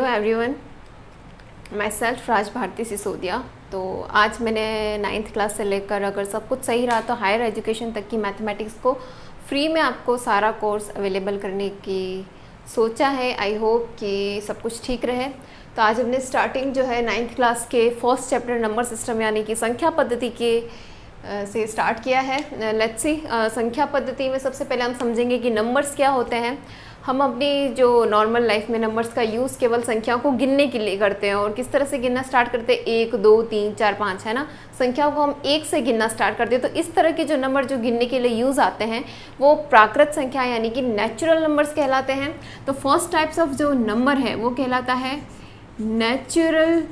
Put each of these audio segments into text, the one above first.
Everyone, my self Raj Bharti Sisodia. तो आज मैंने 9th क्लास से लेकर अगर सब कुछ सही रहा तो हायर एजुकेशन तक की मैथमेटिक्स को फ्री में आपको सारा कोर्स अवेलेबल करने की सोचा है। आई होप कि सब कुछ ठीक रहे। तो आज हमने स्टार्टिंग जो है 9th क्लास के फर्स्ट चैप्टर नंबर सिस्टम यानी कि संख्या पद्धति के से स्टार्ट किया है। लेट्स सी, संख्या पद्धति में सबसे पहले हम समझेंगे कि नंबर्स क्या होते हैं। हम अपनी जो नॉर्मल लाइफ में नंबर्स का यूज़ केवल संख्याओं को गिनने के लिए करते हैं। और किस तरह से गिनना स्टार्ट करते हैं? 1 2 3 4 5, है ना। संख्याओं को हम 1 से गिनना स्टार्ट करते हैं। तो इस तरह के जो नंबर जो गिनने के लिए यूज़ आते हैं वो प्राकृत संख्या यानी कि नेचुरल नंबर्स कहलाते हैं। तो फर्स्ट टाइप्स ऑफ जो नंबर है वो कहलाता है नेचुरल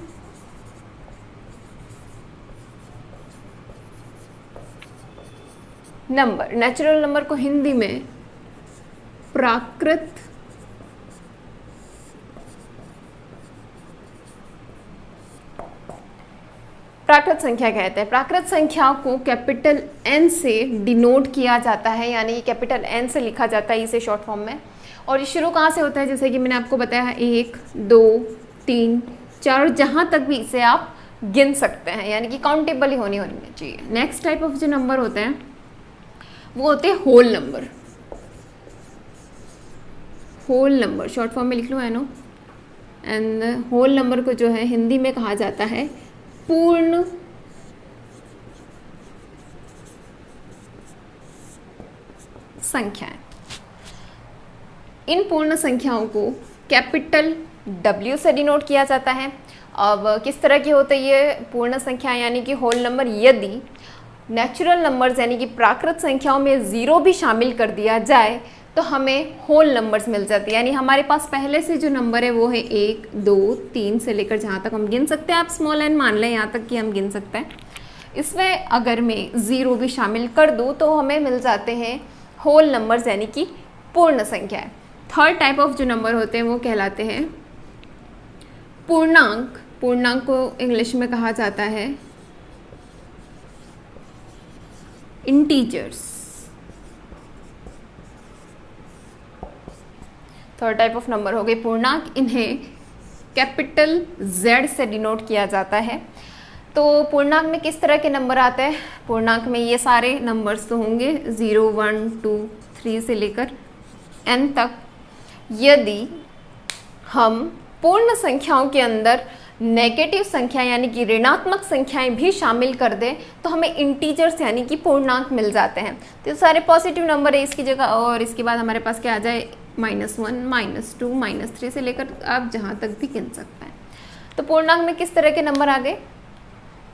नंबर। नेचुरल नंबर को हिंदी में प्राकृत संख्या कहते हैं। प्राकृत संख्या को कैपिटल N से डिनोट किया जाता है, यानी कैपिटल N से लिखा जाता है इसे शॉर्ट फॉर्म में। और ये शुरू कहाँ से होता है? जैसे कि मैंने आपको बताया 1 2 3 4, जहाँ तक भी इसे आप गिन सकते हैं, यानी कि काउंटेबल ही होनी चाहिए। नेक्स्ट टाइप ऑफ जो नंबर होते हैं वो होते हैं whole number. Whole number short form में लिख लो, है नो। एंड होल नंबर को जो है हिंदी में कहा जाता है पूर्ण संख्याएं। इन पूर्ण संख्याओं को कैपिटल W से डिनोट किया जाता है। अब किस तरह की होती है ये पूर्ण संख्या यानी कि होल नंबर? यदि नेचुरल नंबर्स यानी कि प्राकृत संख्याओं में 0 भी शामिल कर दिया जाए तो हमें होल नंबर्स मिल जाती है। यानी हमारे पास पहले से जो नंबर है वो है 1 2 3 से लेकर जहाँ तक हम गिन सकते हैं, आप स्मॉल n मान लें, यहाँ तक कि हम गिन सकते हैं। इसमें अगर मैं 0 भी शामिल कर दूँ तो हमें मिल जाते हैं होल नंबर्स यानी कि पूर्ण संख्याएं। थर्ड टाइप ऑफ जो नंबर होते हैं वो कहलाते हैं पूर्णांक। पूर्णांक को इंग्लिश में कहा जाता है integers. Third type of number हो गए पूर्णांक। इन्हें कैपिटल Z से डिनोट किया जाता है। तो पूर्णांक में किस तरह के नंबर आते हैं? पूर्णांक में ये सारे नंबर्स तो होंगे 0 1 2 3 से लेकर n तक। यदि हम पूर्ण संख्याओं के अंदर नेगेटिव संख्या यानी कि ऋणात्मक संख्याएं भी शामिल कर दें तो हमें इंटीजर्स यानी कि पूर्णांक मिल जाते हैं। तो ये सारे पॉजिटिव नंबर है इसकी जगह। और इसके बाद हमारे पास क्या आ जाए? -1 -2 -3 से लेकर आप जहाँ तक भी गिन सकते हैं। तो पूर्णांक में किस तरह के नंबर आ गए?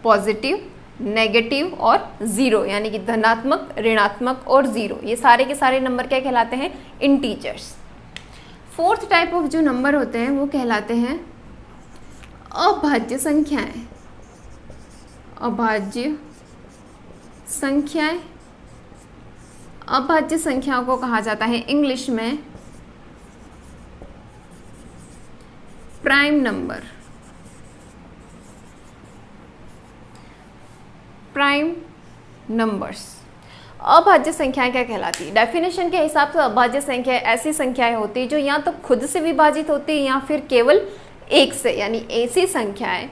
पॉजिटिव, नेगेटिव और 0, यानी कि धनात्मक, ऋणात्मक और 0। ये सारे के सारे नंबर क्या कहलाते हैं? इंटीजर्स। फोर्थ टाइप ऑफ जो नंबर होते हैं वो कहलाते हैं अभाज्य संख्याएं। अभाज्य संख्याएं। अभाज्य संख्याओं को कहा जाता है इंग्लिश में प्राइम नंबर। Prime numbers. अभाज्य संख्याएं क्या कहलाती है? डेफिनेशन के हिसाब से अभाज्य संख्या ऐसी संख्याएं होती है जो या तो खुद से विभाजित होती है या फिर केवल 1 से, यानी ऐसी संख्याएं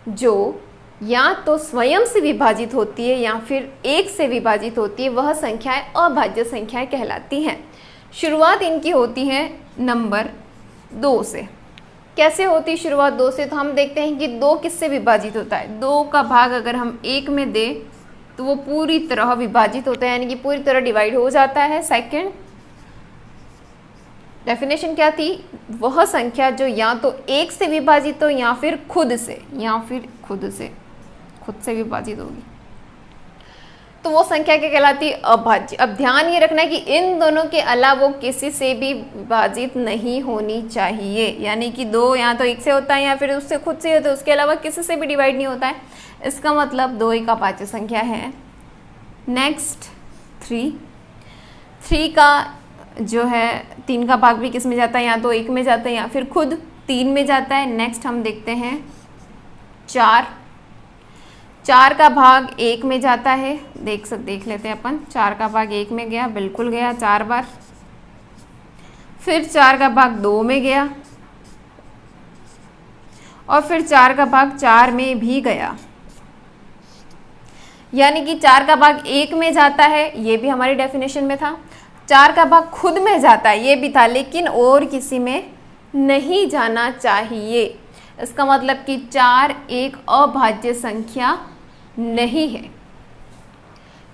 जो या तो स्वयं से विभाजित होती है या फिर 1 से विभाजित होती है, वह संख्याएं अभाज्य संख्याएं कहलाती हैं। शुरुआत इनकी होती है नंबर 2 से। कैसे होती है शुरुआत 2 से? तो हम देखते हैं कि 2 किससे विभाजित होता है? 2 का भाग अगर हम 1 में दें तो वो पूरी तरह विभाजित होता है, यानी कि पूरी तरह डिवाइड हो जाता है। सेकंड डेफिनेशन क्या थी? वह संख्या जो या तो 1 से विभाजित हो या फिर खुद से विभाजित होगी, तो वो संख्या क्या कहलाती है? अभाज्य। अब ध्यान ये रखना है कि इन दोनों के अलावा वो किसी से भी विभाजित नहीं होनी चाहिए, यानी कि 2 या तो 1 से होता है या फिर उससे खुद से होता है, उसके अलावा किसी से भी डिवाइड नहीं होता है। इसका मतलब 2 एक अभाज्य संख्या है। नेक्स्ट 3 का जो है 3 का भाग भी किस में जाता है? या तो 1 में जाता है या फिर खुद 3 में जाता है। नेक्स्ट हम देखते हैं 4 का भाग 1 में जाता है। देख लेते हैं अपन। 4 का भाग 1 में गया, बिल्कुल गया 4 बार। फिर 4 का भाग 2 में गया, और फिर 4 का भाग 4 में भी गया, यानी कि 4 का भाग 1 में जाता है, ये भी हमारी डेफिनेशन में था। 4 का भाग खुद में जाता है, ये भी था, लेकिन और किसी में नहीं जाना चाहिए। इसका मतलब कि 4 एक अभाज्य संख्या नहीं है।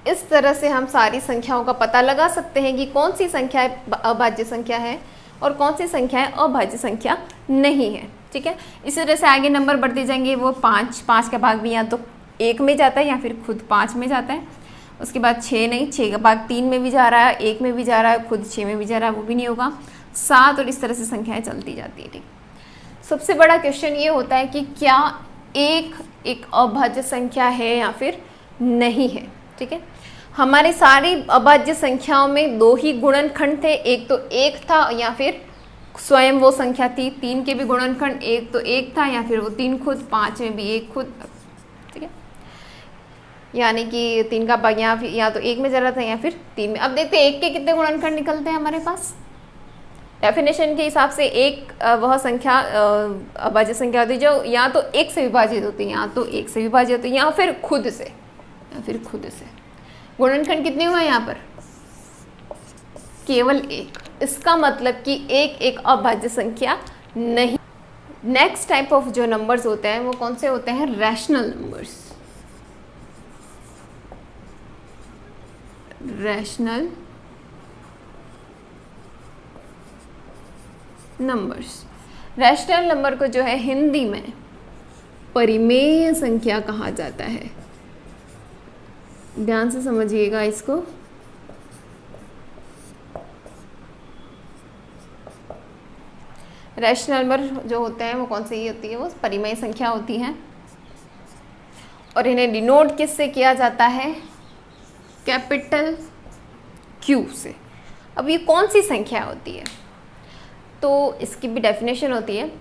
इस तरह से हम सारी संख्याओं का पता लगा सकते हैं कि कौन सी संख्या अभाज्य संख्या है और कौन सी संख्या अभाज्य संख्या नहीं है। ठीक है, इसी तरह से आगे नंबर बढ़ते जाएंगे। वो 5 का भाग भी या तो 1 में जाता है या फिर खुद 5 में जाता है। उसके बाद 6 नहीं, 6 का भाग 3 में भी जा रहा है, 1 में भी जा रहा है, खुद 6 में भी जा रहा है, वो भी नहीं होगा। 7 और इस तरह से संख्याएं चलती जाती है। ठीक, सबसे बड़ा क्वेश्चन ये होता है कि क्या एक अभाज्य संख्या है या फिर नहीं है। ठीक है, हमारी सारी अभाज्य संख्याओं में 2 ही गुणनखंड थे, एक तो 1 था या फिर स्वयं वो संख्या थी। 3 के भी गुणनखंड एक तो 1 था या फिर वो 3 खुद, 5 में भी 1 खुद। ठीक है, यानी कि 3 का भाग या तो 1 में जा रहा था या फिर 3 में। अब देखते हैं 1 के कितने गुणनखंड निकलते हैं हमारे पास। डेफिनेशन के हिसाब से एक वह संख्या अभाज्य संख्या होती है जो या तो 1 से विभाजित होती है, या तो 1 से विभाजित होती है या फिर खुद से, गुणनखंड कितने हुए यहाँ पर? केवल 1। इसका मतलब कि एक अभाज्य संख्या नहीं। नेक्स्ट टाइप ऑफ जो नंबर्स होते हैं वो कौन से होते हैं? रैशनल रैशनल नंबर को जो है हिंदी में परिमेय संख्या कहा जाता है। ध्यान से समझिएगा इसको। रैशनल नंबर जो होते हैं वो कौन सी होती है? वो परिमेय संख्या होती हैं और इन्हें डिनोट किससे किया जाता है? कैपिटल Q से। अब ये कौन सी संख्या होती है? तो इसकी भी डेफिनेशन होती है,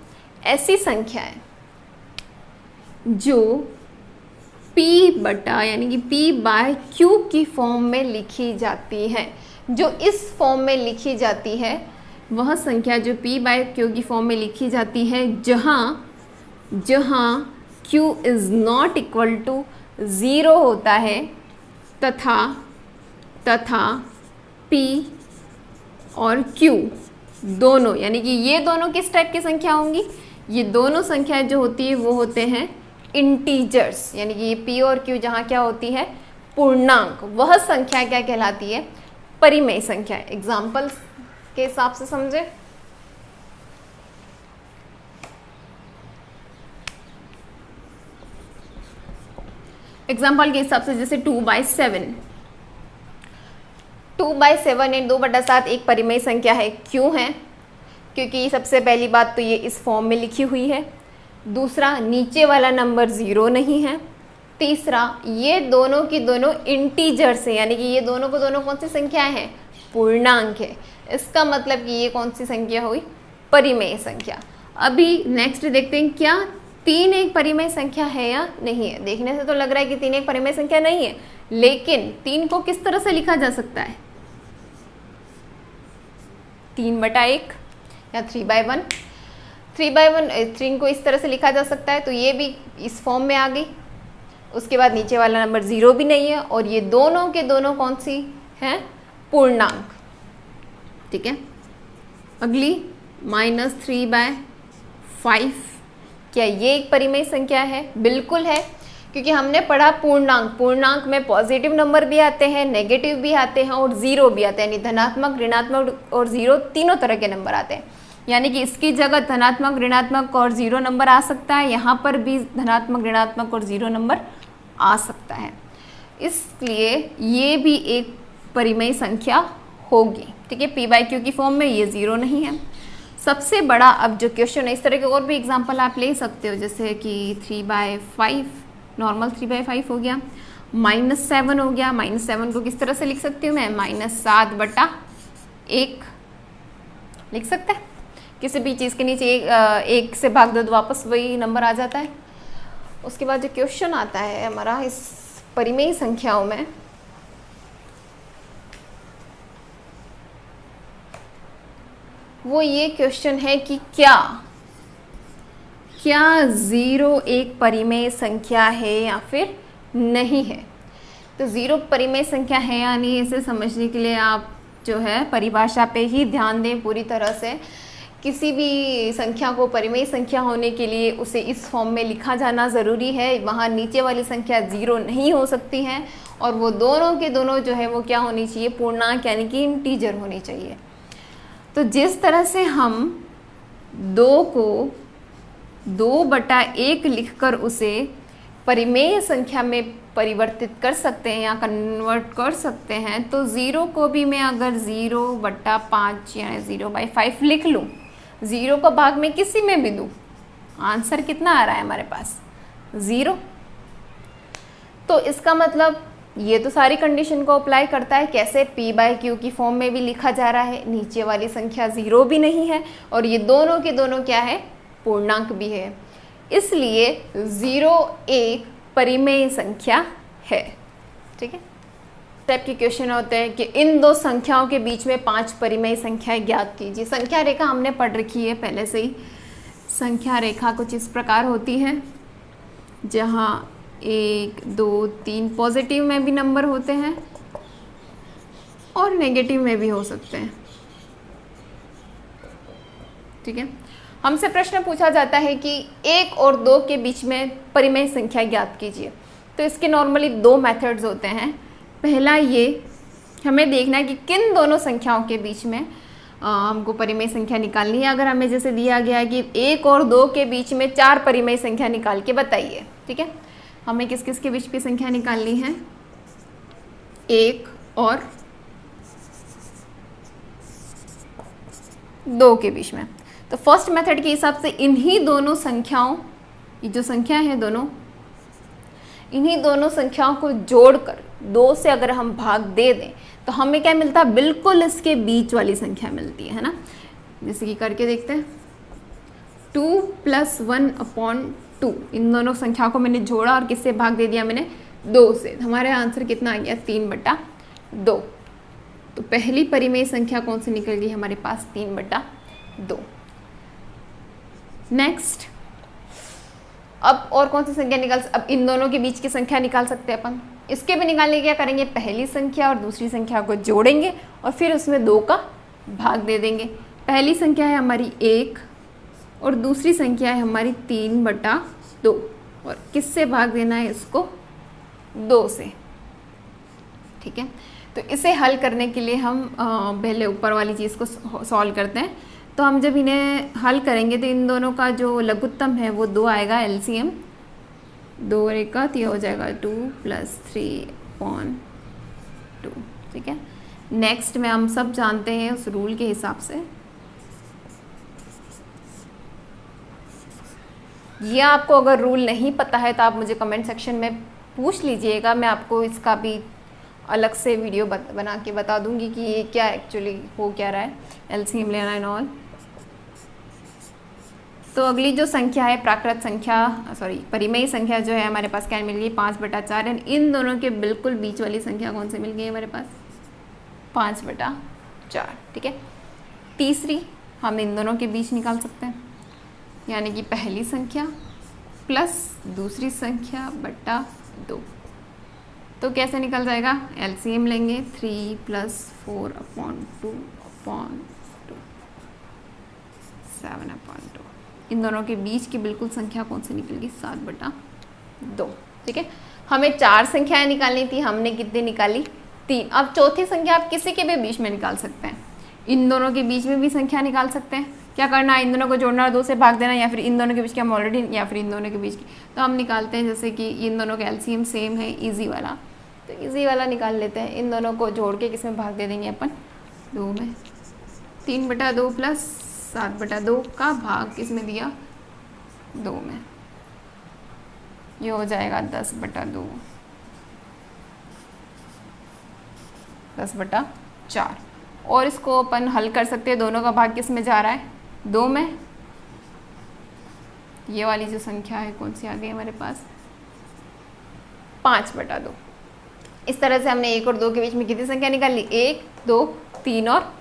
ऐसी संख्याएं जो P बटा यानी कि P बाय Q की फॉर्म में लिखी जाती है। जो इस फॉर्म में लिखी जाती है वह संख्या जो P बाय Q की फॉर्म में लिखी जाती है जहाँ Q is not equal to 0 होता है तथा P और Q दोनों, यानी कि ये दोनों किस टाइप की संख्या होंगी? ये दोनों संख्याएं जो होती है वो होते हैं इंटीजर्स, यानी कि ये P और Q जहाँ क्या होती है? पूर्णांक। वह संख्या क्या कहलाती है? परिमेय संख्या। एग्जाम्पल्स के हिसाब से समझे। एग्जाम्पल के हिसाब से जैसे 2/7 यानी 2/7 एक परिमेय संख्या है। क्यों है? क्योंकि सबसे पहली बात तो ये इस फॉर्म में लिखी हुई है। दूसरा, नीचे वाला नंबर 0 नहीं है। तीसरा, ये दोनों की दोनों इंटीजर्स है, यानी कि ये दोनों को दोनों कौन सी संख्याएं हैं? पूर्णांक है। इसका मतलब कि ये कौन सी संख्या हुई? परिमेय संख्या। अभी नेक्स्ट देखते हैं, क्या 3 एक परिमेय संख्या है या नहीं है? देखने से तो लग रहा है कि 3 एक परिमेय संख्या नहीं है, लेकिन 3 को किस तरह से लिखा जा सकता है? 3/1 या 3/1। 3 को इस तरह से लिखा जा सकता है, तो ये भी इस फॉर्म में आ गई। उसके बाद नीचे वाला नंबर 0 भी नहीं है और ये दोनों के दोनों कौन सी हैं? पूर्णांक। ठीक है, अगली -3/5, क्या ये एक परिमेय संख्या है? बिल्कुल है, क्योंकि हमने पढ़ा पूर्णांक में पॉजिटिव नंबर भी आते हैं, नेगेटिव भी आते हैं और 0 भी आते हैं, यानी धनात्मक, ऋणात्मक और 0 तीनों तरह के नंबर आते हैं। यानी कि इसकी जगह धनात्मक, ऋणात्मक और 0 नंबर आ सकता है, यहाँ पर भी धनात्मक, ऋणात्मक और 0 नंबर आ सकता है। इसलिए ये भी एक परिमेय संख्या होगी। ठीक है, P बाय Q की फॉर्म में ये 0 नहीं है। सबसे बड़ा अब जो क्वेश्चन है, इस तरह के और भी एग्जाम्पल आप ले सकते हो, जैसे कि 3/5, नॉर्मल 3/5 हो गया, -7 हो गया। -7 को किस तरह से लिख सकती हूँ मैं? -7/1 लिख सकते हैं। किसी भी चीज़ के नीचे 1 से भाग दो तो वापस वही नंबर आ जाता है। उसके बाद जो क्वेश्चन आता है हमारा इस परिमेय संख्याओं में, वो ये क्वेश्चन है कि क्या क्या 0 एक परिमेय संख्या है या फिर नहीं है। तो 0 परिमेय संख्या है या नहीं, इसे समझने के लिए आप जो है परिभाषा पे ही ध्यान दें पूरी तरह से। किसी भी संख्या को परिमेय संख्या होने के लिए उसे इस फॉर्म में लिखा जाना ज़रूरी है। वहाँ नीचे वाली संख्या 0 नहीं हो सकती है और वो दोनों के दोनों जो है वो क्या होनी चाहिए, पूर्णांक यानी कि इंटीजर होनी चाहिए। तो जिस तरह से हम 2 को 2/1 लिखकर उसे परिमेय संख्या में परिवर्तित कर सकते हैं या कन्वर्ट कर सकते हैं, तो 0 को भी मैं अगर 0/5 यानी 0/5 लिख लूँ, 0 को भाग में किसी में भी दूँ, आंसर कितना आ रहा है हमारे पास 0। तो इसका मतलब ये तो सारी कंडीशन को अप्लाई करता है। कैसे, p/q की फॉर्म में भी लिखा जा रहा है, नीचे वाली संख्या 0 भी नहीं है और ये दोनों के दोनों क्या है, पूर्णांक भी है, इसलिए 0 एक परिमेय संख्या है। ठीक है। टाइप के क्वेश्चन होते हैं कि इन दो संख्याओं के बीच में 5 परिमेय संख्याएं ज्ञात कीजिए। संख्या रेखा हमने पढ़ रखी है पहले से ही। संख्या रेखा कुछ इस प्रकार होती है जहाँ 1 2 3 पॉजिटिव में भी नंबर होते हैं और नेगेटिव में भी हो सकते हैं। ठीक है। हमसे प्रश्न पूछा जाता है कि 1 और 2 के बीच में परिमेय संख्या ज्ञात कीजिए। तो इसके नॉर्मली 2 मेथड्स होते हैं। पहला ये हमें देखना है कि किन दोनों संख्याओं के बीच में हमको परिमेय संख्या निकालनी है। अगर हमें जैसे दिया गया है कि 1 और 2 के बीच में 4 परिमेय संख्या निकाल के बताइए। ठीक है। हमें किस किस के बीच की संख्या निकालनी है, 1 और 2 के बीच में। तो फर्स्ट मेथड के हिसाब से इन्हीं दोनों संख्याओं, ये जो संख्या है दोनों, इन्हीं दोनों संख्याओं को जोड़कर 2 से अगर हम भाग दे दें तो हमें क्या मिलता है, बिल्कुल इसके बीच वाली संख्या मिलती है ना। जैसे कि करके देखते हैं, 2 + 1/2, इन दोनों संख्या को मैंने जोड़ा और किससे भाग दे दिया, मैंने 2 से। हमारे आंसर कितना आ गया, 3/2। तो पहली परिमेय संख्या कौन सी निकल गई हमारे पास, 3/2। नेक्स्ट, अब और कौन सी संख्या निकाल, अब इन दोनों के बीच की संख्या निकाल सकते हैं अपन। इसके भी निकालने क्या करेंगे, पहली संख्या और दूसरी संख्या को जोड़ेंगे और फिर उसमें 2 का भाग दे देंगे। पहली संख्या है हमारी 1 और दूसरी संख्या है हमारी 3/2 और किससे भाग देना है इसको, 2 से। ठीक है। तो इसे हल करने के लिए हम पहले ऊपर वाली चीज़ को सॉल्व करते हैं। तो हम जब इन्हें हल करेंगे तो इन दोनों का जो लघुत्तम है वो 2 आएगा, एलसीएम 2 और 1 का, तो ये हो जाएगा 2 + 3/2। ठीक है। नेक्स्ट में हम सब जानते हैं उस रूल के हिसाब से, ये आपको अगर रूल नहीं पता है तो आप मुझे कमेंट सेक्शन में पूछ लीजिएगा, मैं आपको इसका भी अलग से वीडियो बना के बता दूंगी कि ये क्या एक्चुअली हो क्या रहा है, एलसीएम लेना एंड ऑल। तो अगली जो संख्या है प्राकृत संख्या, परिमेय संख्या जो है हमारे पास क्या मिल गई, 5/4। एंड इन दोनों के बिल्कुल बीच वाली संख्या कौन सी मिल गई हमारे पास, 5/4। ठीक है। तीसरी हम इन दोनों के बीच निकाल सकते हैं, यानी कि पहली संख्या प्लस दूसरी संख्या बटा 2। तो कैसे निकल जाएगा, एलसीएम लेंगे, 3 + 4/2/2 7/2। इन दोनों के बीच की बिल्कुल संख्या कौन सी निकल गई, 7/2। ठीक है। हमें 4 संख्याएं निकालनी थी, हमने कितनी निकाली, 3। अब चौथी संख्या आप किसी के भी बीच में निकाल सकते हैं, इन दोनों के बीच में भी संख्या निकाल सकते हैं। क्या करना है, इन दोनों को जोड़ना और 2 से भाग देना, या फिर इन दोनों के बीच की हम ऑलरेडी, या फिर इन दोनों के बीच की। तो हम निकालते हैं, जैसे कि इन दोनों का एलसीएम सेम है, ईजी वाला, तो ईजी वाला निकाल लेते हैं। इन दोनों को जोड़ के किसमें भाग दे देंगे अपन, 2 में। 3/2 + 7/2 का भाग किसमें दिया, 2 में। ये हो जाएगा 10/2, 10/4। और इसको अपन हल कर सकते हैं, दोनों का भाग किस में जा रहा है, 2 में। ये वाली जो संख्या है कौन सी आ गई हमारे पास, 5/2। इस तरह से हमने 1 और 2 के बीच में कितनी संख्या निकाल ली, 1 2 3 और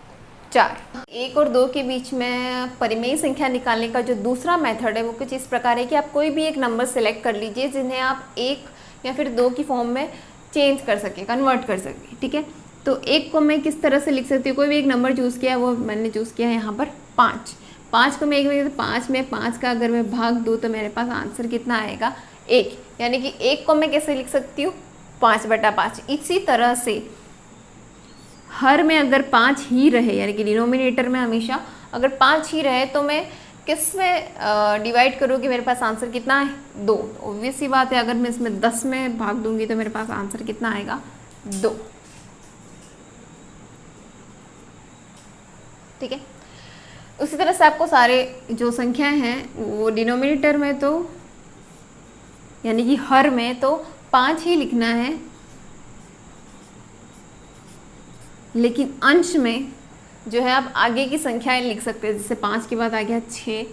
4। 1 और 2 के बीच में परिमेय संख्या निकालने का जो दूसरा मेथड है वो कुछ इस प्रकार है कि आप कोई भी एक नंबर सेलेक्ट कर लीजिए जिन्हें आप 1 या फिर 2 की फॉर्म में चेंज कर सके, कन्वर्ट कर सके, ठीक है। तो 1 को मैं किस तरह से लिख सकती हूँ, कोई भी एक नंबर चूज़ किया है, वो मैंने चूज़ किया है यहाँ पर 5। 5 को मैं 1 में 5 में 5 का अगर मैं भाग दूँ तो मेरे पास आंसर कितना आएगा, 1। यानी कि 1 को मैं कैसे लिख सकती हूँ, 5/5। इसी तरह से हर में अगर 5 ही रहे, यानी कि डिनोमिनेटर में हमेशा अगर 5 ही रहे तो मैं किस में डिवाइड करूँ कि मेरे पास आंसर कितना है, 2। ऑब्वियस सी बात है, अगर मैं इसमें 10 में भाग दूंगी तो मेरे पास आंसर कितना आएगा, 2। ठीक है। उसी तरह से आपको सारे जो संख्याएं हैं वो डिनोमिनेटर में तो यानी कि हर में तो 5 ही लिखना है, लेकिन अंश में जो है आप आगे की संख्याएं लिख सकते हैं। जैसे 5 के बाद आ गया 6,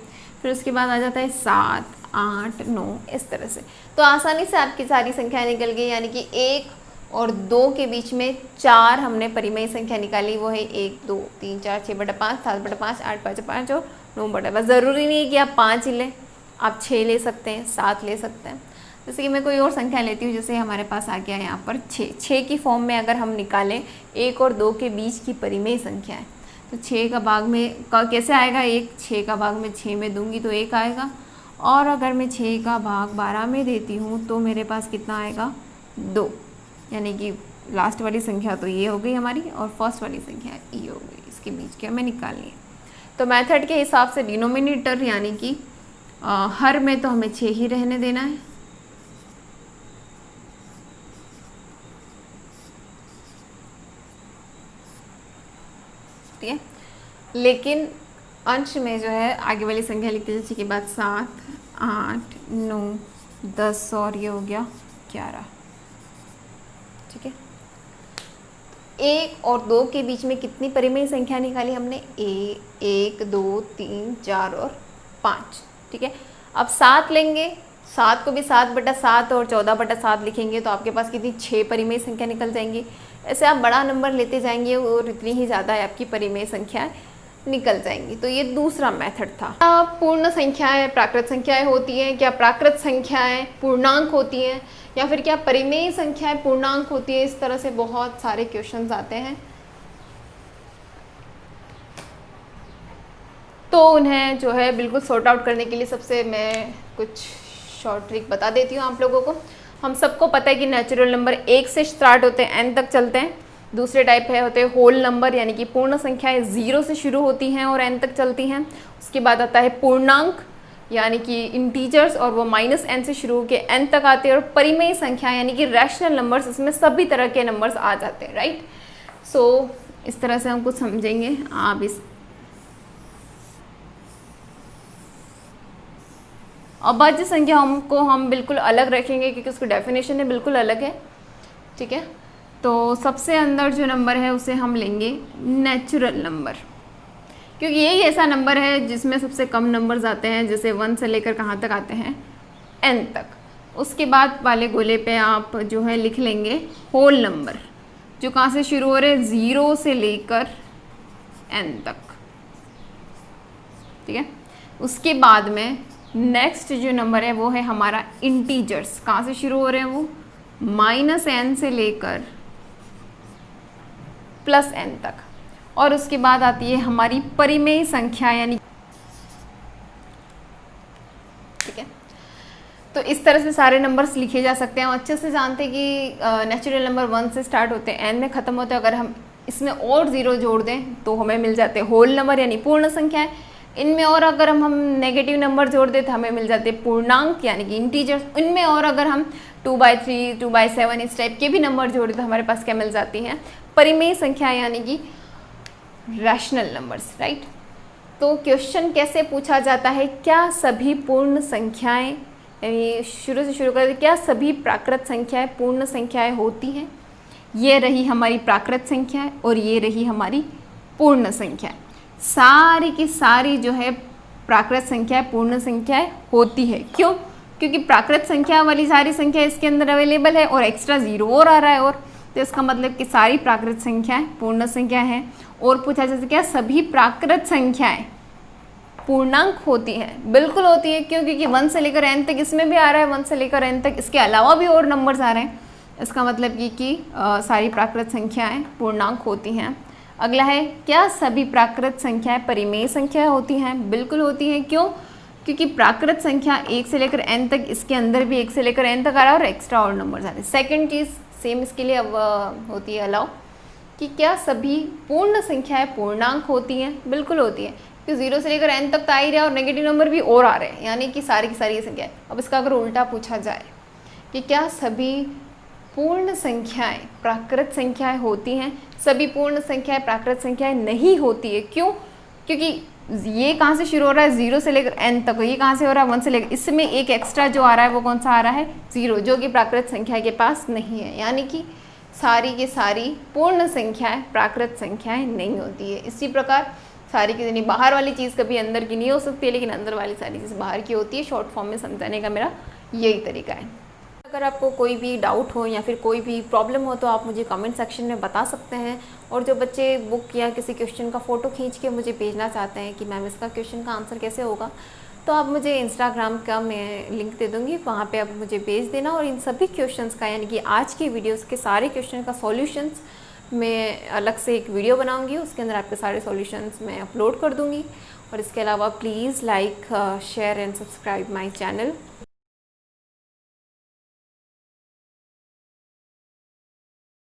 फिर उसके बाद आ जाता है 7, 8, 9, इस तरह से। तो आसानी से आपकी सारी संख्याएं निकल गई। यानी कि 1 और 2 के बीच में 4 हमने परिमेय संख्या निकाली, वो है 1, 2, 3, 4, 6/5, 7/5, 8/5 और 9/5। ज़रूरी नहीं है कि आप 5 ही लें, आप 6 ले सकते हैं, 7 ले सकते हैं। जैसे कि मैं कोई और संख्या लेती हूँ, जैसे हमारे पास आ गया है यहाँ पर 6 की फॉर्म में अगर हम निकालें 1 और 2 के बीच की परिमेय संख्या है तो 6 का भाग में कैसे आएगा, 1। 6 का भाग में 6 में दूंगी तो 1 आएगा, और अगर मैं 6 का भाग 12 में देती हूँ तो मेरे पास कितना आएगा, 2। यानी कि लास्ट वाली संख्या तो ये हो गई हमारी और फर्स्ट वाली संख्या ये हो गई, इसके बीच की हमें निकालनी है। तो मेथड के हिसाब से डिनोमिनेटर यानी कि हर में तो हमें 6 ही रहने देना है, ठीक है। लेकिन अंश में जो है आगे वाली संख्या लिखते हैं, जैसे कि बाद 7, 8, 9, 10 और ये हो गया 11, ठीक है। 1 और 2 के बीच में कितनी परिमेय संख्या निकाली हमने, 1, 2, 3, 4 और 5, ठीक है। अब 7 लेंगे, 7 को भी 7/7 और 14/7 लिखेंगे तो आपके पास कितनी 6 परिमेय संख्या निकल जाएंगी। ऐसे आप बड़ा नंबर लेते जाएंगे और इतनी ही ज़्यादा आपकी परिमेय संख्याएं निकल जाएंगी। तो ये दूसरा मेथड था। क्या पूर्ण संख्याएं प्राकृत संख्याएं होती हैं, क्या प्राकृत संख्याएं पूर्णांक होती हैं, या फिर क्या परिमेय संख्याएं पूर्णांक होती है, इस तरह से बहुत सारे क्वेश्चंस आते हैं। तो उन्हें जो है बिल्कुल सॉर्ट आउट करने के लिए सबसे मैं कुछ शॉर्ट ट्रिक बता देती हूँ आप लोगों को। हम सबको पता है कि नेचुरल नंबर 1 से स्टार्ट होते हैं, n तक चलते हैं। दूसरे टाइप है होते हैं होल नंबर, यानी कि पूर्ण संख्याएं 0 से शुरू होती हैं और n तक चलती हैं। उसके बाद आता है पूर्णांक यानी कि इंटीजर्स, और वो -n से शुरू होकर n तक आते हैं। और परिमेय संख्या यानी कि रैशनल नंबर्स, इसमें सभी तरह के नंबर्स आ जाते हैं, राइट। सो इस तरह से हम कुछ समझेंगे। आप इस अभाज्य संख्या को हम बिल्कुल अलग रखेंगे क्योंकि उसकी डेफिनेशन है बिल्कुल अलग है, ठीक है। तो सबसे अंदर जो नंबर है उसे हम लेंगे नेचुरल नंबर, क्योंकि यही ऐसा नंबर है जिसमें सबसे कम नंबर्स आते हैं। जैसे 1 से लेकर कहाँ तक आते हैं, n तक। उसके बाद वाले गोले पे आप जो है लिख लेंगे होल नंबर, जो कहाँ से शुरू हो रहे हैं, 0 से लेकर n तक, ठीक है। उसके बाद में नेक्स्ट जो नंबर है वो है हमारा इंटीजर्स। कहाँ से शुरू हो रहे हैं वो, -n से लेकर +n तक। और उसके बाद आती है हमारी परिमेय संख्या, यानी ठीक है। तो इस तरह से सारे नंबर्स लिखे जा सकते हैं। और अच्छे से जानते हैं कि नेचुरल नंबर 1 से स्टार्ट होते हैं, n में ख़त्म होते हैं। अगर हम इसमें और 0 जोड़ दें तो हमें मिल जाते हैं होल नंबर यानी पूर्ण संख्याएं। इनमें और अगर हम नेगेटिव नंबर जोड़ दें तो हमें मिल जाते हैं पूर्णांक यानी कि इंटीजर्स। इनमें और अगर हम 2/3, 2/7 इस टाइप के भी नंबर जोड़े तो हमारे पास क्या मिल जाती हैं, परिमेय संख्या यानी कि रैशनल नंबर्स, राइट। तो क्वेश्चन कैसे पूछा जाता है, क्या सभी पूर्ण संख्याएं, यानी शुरू से शुरू करते क्या सभी प्राकृत संख्याएं पूर्ण संख्याएं होती हैं। ये रही हमारी प्राकृत संख्या और ये रही हमारी पूर्ण संख्या। सारी की सारी जो है प्राकृत संख्याएं पूर्ण संख्याएं होती है। क्यों? क्योंकि प्राकृत संख्या वाली सारी संख्या इसके अंदर अवेलेबल है और एक्स्ट्रा 0 और आ रहा है। और तो इसका मतलब कि सारी प्राकृत संख्याएं पूर्ण संख्या हैं। और पूछा जैसे क्या सभी प्राकृत संख्याएं पूर्णांक होती हैं? बिल्कुल होती है। क्यों? क्योंकि 1 से लेकर n तक इसमें भी आ रहा है, 1 से लेकर n तक, इसके अलावा भी और नंबर्स आ रहे हैं। इसका मतलब ये कि सारी प्राकृत संख्याएं पूर्णांक होती हैं। अगला है, क्या सभी प्राकृत संख्याएं परिमेय संख्या होती हैं? बिल्कुल होती हैं। क्यों? क्योंकि प्राकृत संख्या 1 से लेकर n तक, इसके अंदर भी 1 से लेकर n तक आ रहा है और एक्स्ट्रा और नंबर्स आ रहे हैं। सेकेंड चीज़ सेम इसके लिए अब होती है अलाउ, कि क्या सभी पूर्ण संख्याएं पूर्णांक होती हैं? बिल्कुल होती है। कि 0 से लेकर n तक तो आ ही रहा है और नेगेटिव नंबर भी और आ रहे हैं, यानी कि सारी की सारी ये संख्याएं। अब इसका अगर उल्टा पूछा जाए कि क्या सभी पूर्ण संख्याएं प्राकृत संख्याएं होती हैं? सभी पूर्ण संख्याएं प्राकृत संख्याएं नहीं होती है। क्यों? क्योंकि ये कहाँ से शुरू हो रहा है? 0 से लेकर n तक। ये कहाँ से हो रहा है? 1 से लेकर। इसमें एक एक्स्ट्रा जो आ रहा है वो कौन सा आ रहा है? 0, जो कि प्राकृत संख्या के पास नहीं है। यानी कि सारी की सारी पूर्ण संख्याएं प्राकृत संख्याएं नहीं होती है। इसी प्रकार सारी की, यानी बाहर वाली चीज़ कभी अंदर की नहीं हो सकती है, लेकिन अंदर वाली सारी चीज़ बाहर की होती है। शॉर्ट फॉर्म में समझाने का मेरा यही तरीका है। अगर आपको कोई भी डाउट हो या फिर कोई भी प्रॉब्लम हो तो आप मुझे कमेंट सेक्शन में बता सकते हैं। और जो बच्चे बुक या किसी क्वेश्चन का फ़ोटो खींच के मुझे भेजना चाहते हैं कि मैम इसका क्वेश्चन का आंसर कैसे होगा, तो आप मुझे इंस्टाग्राम का मैं लिंक दे दूँगी, वहाँ पे आप मुझे भेज देना। और इन सभी क्वेश्चंस का, यानी कि आज की वीडियोस के सारे क्वेश्चन का सॉल्यूशंस मैं अलग से एक वीडियो बनाऊंगी, उसके अंदर आपके सारे सॉल्यूशंस मैं अपलोड कर दूँगी। और इसके अलावा please like, share and subscribe my channel.